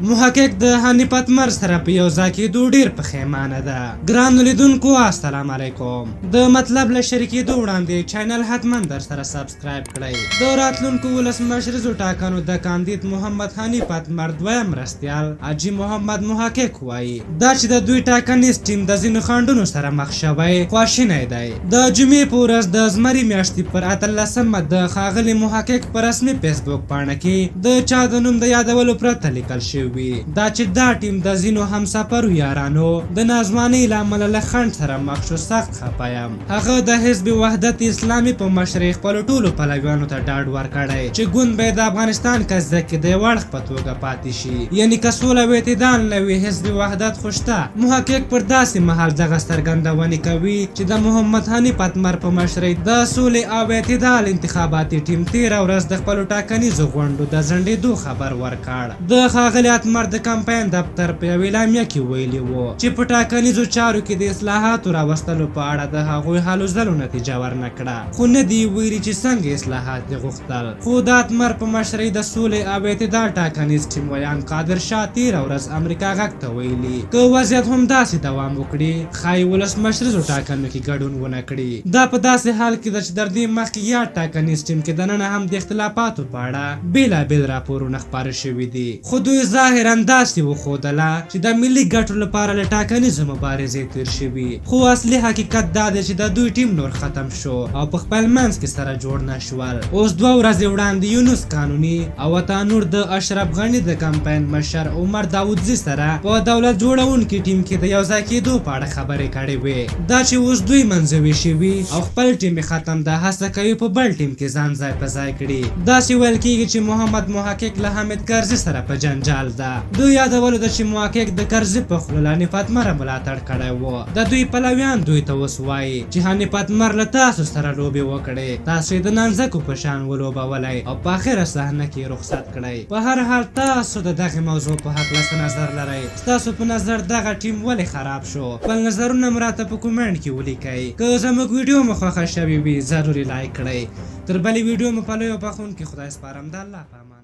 محقق د حنیف اتمر سره په یو ځای کېدو ډېر پښیمانه ده. ګرانو لیدونکو السلام علیکم. د مطلب له شریکېدو وړاندې چینل حتما در سره سبسکرایب کړئ. د راتلونکو ولسمشریزو ټاکنو د کاندید محمد حنیف اتمر دویم مرستیال حاجي محمد محقق وایي دا چې د دوی ټاکنیز ټیم د ځینو خنډونو سره مخ شوی خواشینی دی. د جمعې په ورځ د زمري میاشتې پر 18مه د ښاغلي محقق په رسمي فیسبوک پاڼه کې د چا د نوم د یادولو پرته لیکل شوي دا چې دا ټیم د ځینو همسفرو یارانو د ناځوانۍ له امله له خنډ سره مخ شو. سخت خفه یم. هغه د حزب وحدت اسلامي په مشرۍ خپلو ټولو پلویانو ته ډاډ ورکړی چې ګوند به د افغانستان قضیه کې د یو اړخ په توګه پاتې شي، یعنې که سوله او اعتدال نه وي حزب وحدت خو شته. محقق پر داسې مهال دغه څرګندونې کوي چې د محمد حنیف اتمر په مشرۍ د سولې او اعتدال انتخاباتي ټیم تېره ورځ د خپلو ټاکنیزو غونډو د ځنډېدو خبر ورکړ. د ښاغلي اتمر د کمپاین دفتر په یوې اعلامیه کې ویلي وو چې په ټاکنیزو چارو کې د اصلاحاتو راوستلو په اړه د هغوی هلو ځلو نتیجه ورنه کړه، خو نه دي ویلي چې څنګه اصلاحات دې غوښتل. خو د اتمر په مشرۍ د سولې او اعتدال ټاکنیز ټیم ویان قادر شاه تېره ورځ امریکا غږ ته ویلي که وضعیت همداسې دوام وکړي ښایي ولسمشریزو ټاکنو کې ګډون ونه کړي. دا په داسې حال کې ده چې تر دې مخکې یاد ټاکنیز ټیم کې دننه هم د اختلافاتو په اړه بېلابېل راپورونه خپاره شوي دي، خو دوی ظاهرا داسې وښودله چې د ملي ګټو لپاره له ټاکنیزو مبارزې تېر شوي، خو اصلي حقیقت دا دی چې د دوی ټیم نور ختم شو او په خپل منځ کې سره جوړ نه شول. اوس 2 ورځې وړاندې یونس قانوني او نور د اشرف غني د کمپاین مشر عمر داودزي سره په دولت جوړونکي ټیم کې د یو ځای کېدو په اړه خبرې کړې وې. دا چې اوس دوی منځوي شوي او خپل ټیم ختم ده هڅه کوي په بل ټیم کې ځان ځای په ځای کړي. داسې ویل کېږي چې محمد محقق له حامد کرزي سره په جنجال ده. دوی یادولو ده چې محقق د کرزي په خوله له حنیف اتمر ملاتړ کړی و. د دوی پلویان دوی ته اوس وایي چې حنیف اتمر له تاسو سره لوبې وکړې، تاسو یې د نانځکو په شان ولوبولی او په اخره صحنه کې رخصت کړی. په هر حال تاسو د دغې موضوع په هکله څه نظر لرئ؟ ستاسو په نظر دغه ټیم ولې خراب شو؟ خپل نظرونه مو راته په کومنټ کې ولیکئ. که زموږ ویډیو مو خوښه شوې وي ضروري لایک کړئ. تر بلې ویډیو مو په لوی او بخښونکي خدای سپارم. د الله په امان.